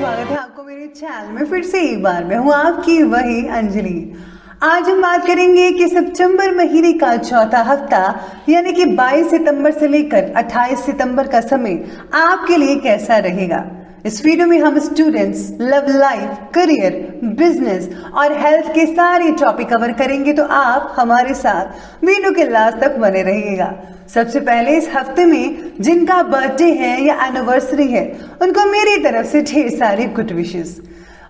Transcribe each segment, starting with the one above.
स्वागत है आपको मेरे चैनल में फिर से एक बार। मैं हूँ आपकी वही अंजलि। आज हम बात करेंगे कि सितंबर महीने का चौथा हफ्ता यानी कि 22 सितंबर से लेकर 28 सितंबर का समय आपके लिए कैसा रहेगा। इस वीडियो में हम students, love life, career, business और हेल्थ के सारे टॉपिक कवर करेंगे, तो आप हमारे साथ वीडियो के लास्ट तक बने रहिएगा। सबसे पहले इस हफ्ते में जिनका बर्थडे है या एनिवर्सरी है उनको मेरी तरफ से ढेर सारी गुड विशेस,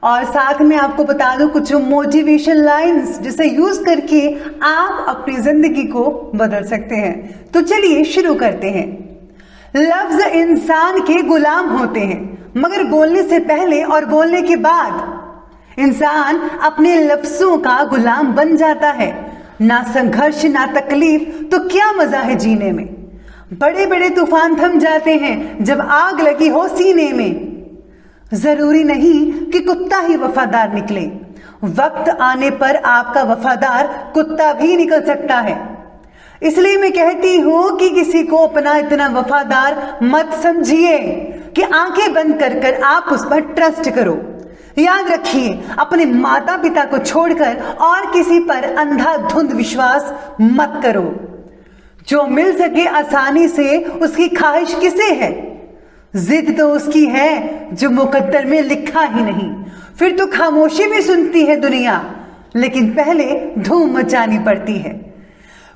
और साथ में आपको बता दूं कुछ मोटिवेशन लाइंस जिसे यूज करके आप अपनी जिंदगी को बदल सकते हैं। तो चलिए शुरू करते हैं। लफ्ज इंसान के गुलाम होते हैं, मगर बोलने से पहले और बोलने के बाद इंसान अपने लफ्जों का गुलाम बन जाता है। ना संघर्ष ना तकलीफ तो क्या मजा है जीने में। बड़े बड़े तूफान थम जाते हैं जब आग लगी हो सीने में। जरूरी नहीं कि कुत्ता ही वफादार निकले, वक्त आने पर आपका वफादार कुत्ता भी निकल सकता है। इसलिए मैं कहती हूं कि किसी को अपना इतना वफादार मत समझिए कि आंखें बंद कर कर आप उस पर ट्रस्ट करो। याद रखिए, अपने माता पिता को छोड़कर और किसी पर अंधाधुंध विश्वास मत करो। जो मिल सके आसानी से उसकी ख्वाहिश किसे है। जिद तो उसकी है जो मुकद्दर में लिखा ही नहीं। फिर तो खामोशी भी सुनती है दुनिया, लेकिन पहले धूम मचानी पड़ती है।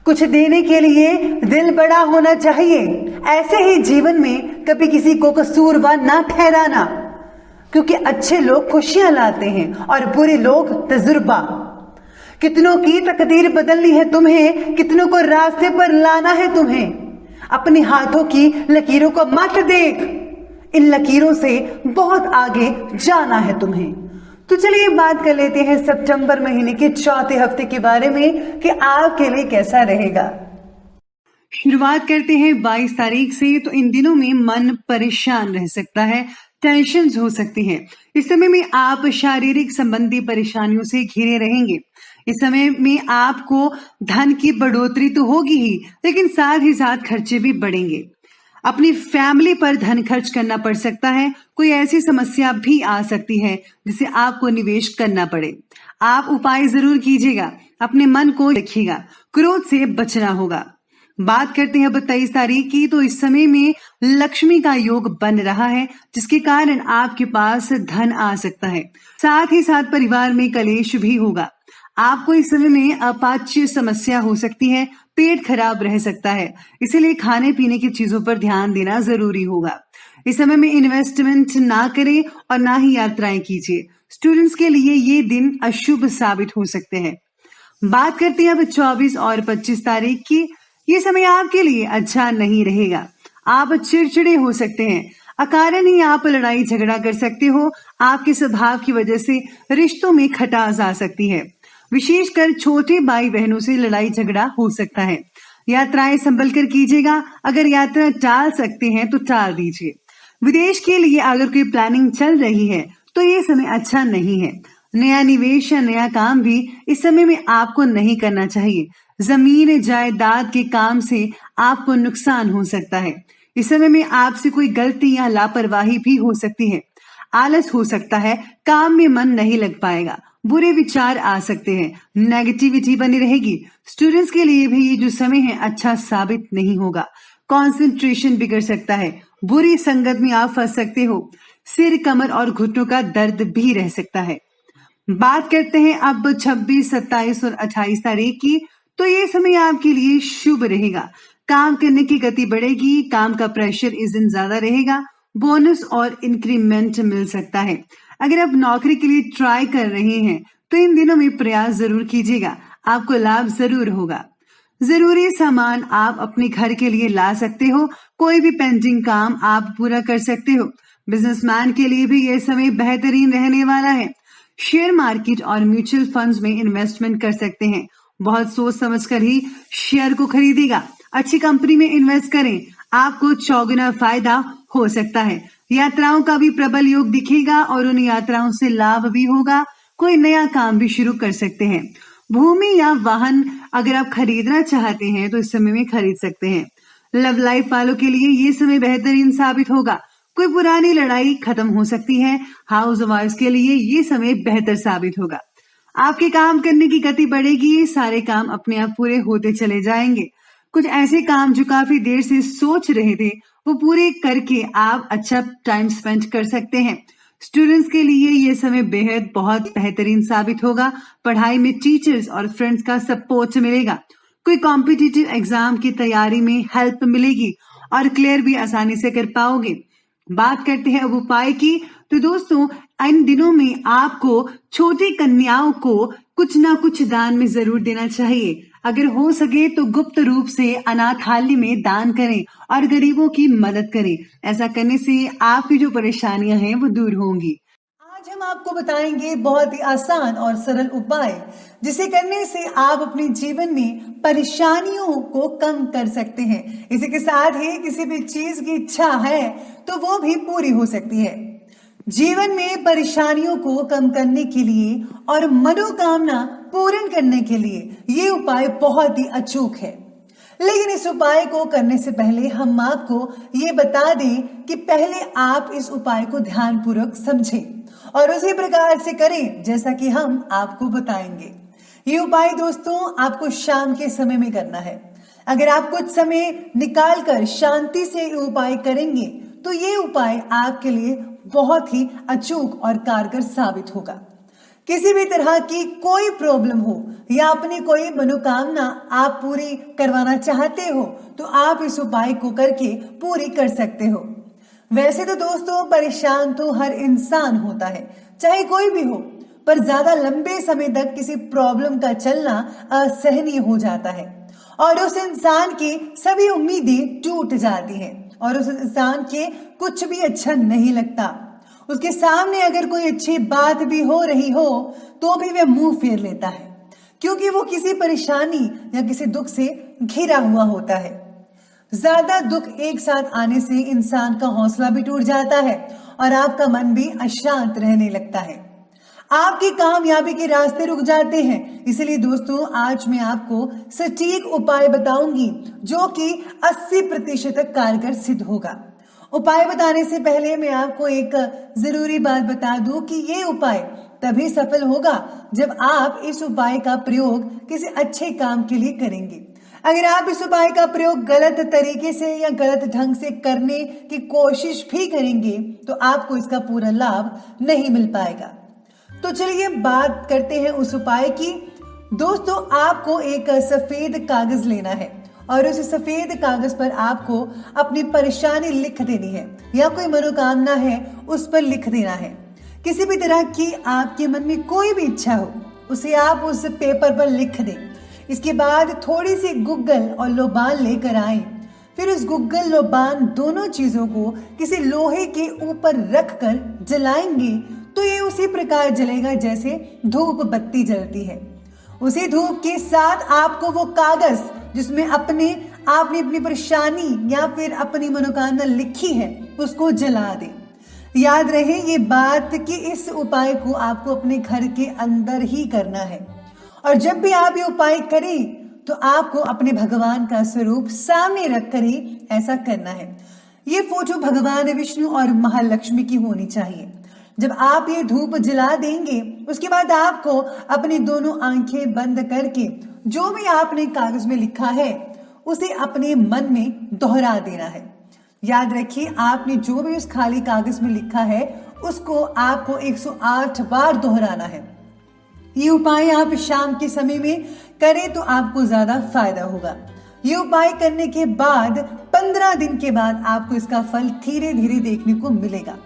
कुछ देने के लिए दिल बड़ा होना चाहिए। ऐसे ही जीवन में कभी किसी को कसूरवार ना ठहराना, क्योंकि अच्छे लोग खुशियां लाते हैं और बुरे लोग तजुर्बा। कितनों की तकदीर बदलनी है तुम्हें, कितनों को रास्ते पर लाना है तुम्हें। अपने हाथों की लकीरों को मत देख, इन लकीरों से बहुत आगे जाना है तुम्हें। तो चलिए बात कर लेते हैं सितंबर महीने के चौथे हफ्ते के बारे में कि आपके लिए कैसा रहेगा। शुरुआत करते हैं 22 तारीख से। तो इन दिनों में मन परेशान रह सकता है, टेंशन हो सकती है। इस समय में आप शारीरिक संबंधी परेशानियों से घिरे रहेंगे। इस समय में आपको धन की बढ़ोतरी तो होगी ही, लेकिन साथ ही साथ खर्चे भी बढ़ेंगे। अपनी फैमिली पर धन खर्च करना पड़ सकता है। कोई ऐसी समस्या भी आ सकती है जिसे आपको निवेश करना पड़े। आप उपाय जरूर कीजिएगा, अपने मन को रखिएगा, क्रोध से बचना होगा। बात करते हैं 23 तारीख की। तो इस समय में लक्ष्मी का योग बन रहा है, जिसके कारण आपके पास धन आ सकता है। साथ ही साथ परिवार में कलेश भी होगा। आपको इस समय में अपाच्य समस्या हो सकती है, पेट खराब रह सकता है, इसीलिए खाने पीने की चीजों पर ध्यान देना जरूरी होगा। इस समय में इन्वेस्टमेंट ना करें और ना ही यात्राएं कीजिए। स्टूडेंट्स के लिए ये दिन अशुभ साबित हो सकते हैं। बात करते हैं अब 24 और 25 तारीख की। ये समय आपके लिए अच्छा नहीं रहेगा। आप चिड़चिड़े हो सकते हैं, अकारण ही आप लड़ाई झगड़ा कर सकते हो। आपके स्वभाव की वजह से रिश्तों में खटास आ सकती है। विशेषकर छोटे भाई बहनों से लड़ाई झगड़ा हो सकता है। यात्राएं संभल कर कीजिएगा। अगर यात्रा टाल सकते हैं तो टाल दीजिए। विदेश के लिए अगर कोई प्लानिंग चल रही है तो ये समय अच्छा नहीं है। नया निवेश या नया काम भी इस समय में आपको नहीं करना चाहिए। जमीन जायदाद के काम से आपको नुकसान हो सकता है। इस समय में आपसे कोई गलती या लापरवाही भी हो सकती है। आलस हो सकता है, काम में मन नहीं लग पाएगा, बुरे विचार आ सकते हैं, नेगेटिविटी बनी रहेगी। स्टूडेंट्स के लिए भी ये जो समय है अच्छा साबित नहीं होगा। कंसंट्रेशन बिगड़ सकता है, बुरी संगत में आप फंस सकते हो। सिर, कमर और घुटनों का दर्द भी रह सकता है। बात करते हैं अब 26, 27 और 28 तारीख की। तो ये समय आपके लिए शुभ रहेगा। काम करने की गति बढ़ेगी, काम का प्रेशर इस दिन ज्यादा रहेगा। बोनस और इंक्रीमेंट मिल सकता है। अगर आप नौकरी के लिए ट्राई कर रहे हैं तो इन दिनों में प्रयास जरूर कीजिएगा, आपको लाभ जरूर होगा। जरूरी सामान आप अपने घर के लिए ला सकते हो। कोई भी पेंडिंग काम आप पूरा कर सकते हो। बिजनेसमैन के लिए भी यह समय बेहतरीन रहने वाला है। शेयर मार्केट और म्यूचुअल फंड्स में इन्वेस्टमेंट कर सकते हैं। बहुत सोच समझकर ही शेयर को खरीदेगा। अच्छी कंपनी में इन्वेस्ट करें, आपको चौगुना फायदा हो सकता है। यात्राओं का भी प्रबल योग दिखेगा और उन यात्राओं से लाभ भी होगा। कोई नया काम भी शुरू कर सकते हैं। भूमि या वाहन अगर आप खरीदना चाहते हैं तो इस समय में खरीद सकते हैं। लव लाइफ वालों के लिए ये समय बेहतरीन साबित होगा। कोई पुरानी लड़ाई खत्म हो सकती है। हाउस वाइफ के लिए ये समय बेहतर साबित होगा। आपके काम करने की गति बढ़ेगी, सारे काम अपने आप पूरे होते चले जाएंगे। कुछ ऐसे काम जो काफी देर से सोच रहे थे वो पूरे करके आप अच्छा टाइम स्पेंड कर सकते हैं। स्टूडेंट्स के लिए ये समय बेहद बहुत बेहतरीन साबित होगा। पढ़ाई में टीचर्स और फ्रेंड्स का सपोर्ट मिलेगा। कोई कॉम्पिटिटिव एग्जाम की तैयारी में हेल्प मिलेगी और क्लियर भी आसानी से कर पाओगे। बात करते हैं अब उपाय की। तो दोस्तों, इन दिनों में आपको छोटी कन्याओं को कुछ ना कुछ दान में जरूर देना चाहिए। अगर हो सके तो गुप्त रूप से अनाथालय में दान करें और गरीबों की मदद करें। ऐसा करने से आपकी जो परेशानियां हैं वो दूर होंगी। आज हम आपको बताएंगे बहुत ही आसान और सरल उपाय, जिसे करने से आप अपने जीवन में परेशानियों को कम कर सकते हैं। इसी के साथ ही किसी भी चीज की इच्छा है तो वो भी पूरी हो सकती है। जीवन में परेशानियों को कम करने के लिए और मनोकामना पूर्ण करने के लिए ये उपाय बहुत ही अचूक है। लेकिन इस उपाय को करने से पहले हम आपको ये बता दें कि पहले आप इस उपाय को ध्यानपूर्वक समझें और उसी प्रकार से करें जैसा कि हम आपको बताएंगे। ये उपाय दोस्तों आपको शाम के समय में करना है। अगर आप कुछ समय निकालकर शांति से ये उपाय करेंगे तो ये उपाय आपके लिए बहुत ही अचूक और कारगर साबित होगा। किसी भी तरह की कोई प्रॉब्लम हो या अपनी कोई मनोकामना आप पूरी करवाना चाहते हो तो आप इस उपाय को करके पूरी कर सकते हो। वैसे तो दोस्तों परेशान तो हर इंसान होता है, चाहे कोई भी हो, पर ज्यादा लंबे समय तक किसी प्रॉब्लम का चलना असहनीय हो जाता है और उस इंसान की सभी उम्मीदें टूट जाती हैं और उस इंसान के कुछ भी अच्छा नहीं लगता। उसके सामने अगर कोई अच्छी बात भी हो रही हो तो भी वह मुंह फेर लेता है, क्योंकि वो किसी परेशानी या किसी दुख से घिरा हुआ होता है। ज्यादा दुख एक साथ आने से इंसान का हौसला भी टूट जाता है और आपका मन भी अशांत रहने लगता है। आपकी कामयाबी के रास्ते रुक जाते हैं। इसलिए दोस्तों आज मैं आपको सटीक उपाय बताऊंगी जो कि 80% कारगर सिद्ध होगा। उपाय बताने से पहले मैं आपको एक जरूरी बात बता दूं कि ये उपाय तभी सफल होगा जब आप इस उपाय का प्रयोग किसी अच्छे काम के लिए करेंगे। अगर आप इस उपाय का प्रयोग गलत तरीके से या गलत ढंग से करने की कोशिश भी करेंगे तो आपको इसका पूरा लाभ नहीं मिल पाएगा। तो चलिए बात करते हैं उस उपाय की। दोस्तों आपको एक सफेद कागज लेना है और उस सफेद कागज पर आपको अपनी परेशानी लिख देनी है या कोई मनोकामना है उस पर लिख देना है। किसी भी तरह की आपके मन में कोई भी इच्छा हो उसे आप उस पेपर पर लिख दें। इसके बाद थोड़ी सी गुग्गल और लोबान लेकर आए। फिर उस गुग्गल लोबान दोनों चीजों को किसी लोहे के ऊपर रखकर जलाएंगे तो ये उसी प्रकार जलेगा जैसे धूप बत्ती जलती है। उसी धूप के साथ आपको वो कागज जिसमें आपने अपनी परेशानी या फिर अपनी मनोकामना लिखी है उसको जला दे। याद रहे ये बात कि इस उपाय को आपको अपने घर के अंदर ही करना है और जब भी आप ये उपाय करें तो आपको अपने भगवान का स्वरूप सामने रखकर ही ऐसा करना है। ये फोटो भगवान विष्णु और महालक्ष्मी की होनी चाहिए। जब आप ये धूप जला देंगे उसके बाद आपको अपनी दोनों आंखें बंद करके जो भी आपने कागज में लिखा है उसे अपने मन में दोहरा देना है। याद रखिए आपने जो भी उस खाली कागज में लिखा है उसको आपको 108 बार दोहराना है। ये उपाय आप शाम के समय में करें तो आपको ज्यादा फायदा होगा। ये उपाय करने के बाद 15 दिन के बाद आपको इसका फल धीरे धीरे देखने को मिलेगा।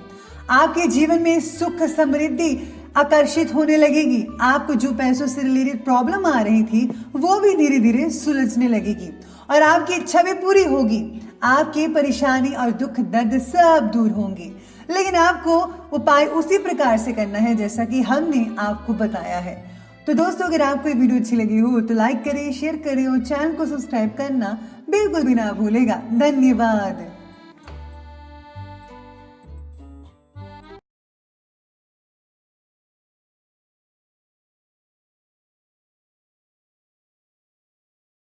आपके जीवन में सुख समृद्धि आकर्षित होने लगेगी। आपको जो पैसों से रिलेटेड प्रॉब्लम आ रही थी वो भी धीरे धीरे सुलझने लगेगी और आपकी इच्छा भी पूरी होगी। आपकी परेशानी और दुख दर्द सब दूर होंगे। लेकिन आपको उपाय उसी प्रकार से करना है जैसा कि हमने आपको बताया है। तो दोस्तों अगर आपको ये वीडियो अच्छी लगी हो तो लाइक करें, शेयर करें और चैनल को सब्सक्राइब करना बिल्कुल भी ना भूलेगा। धन्यवाद।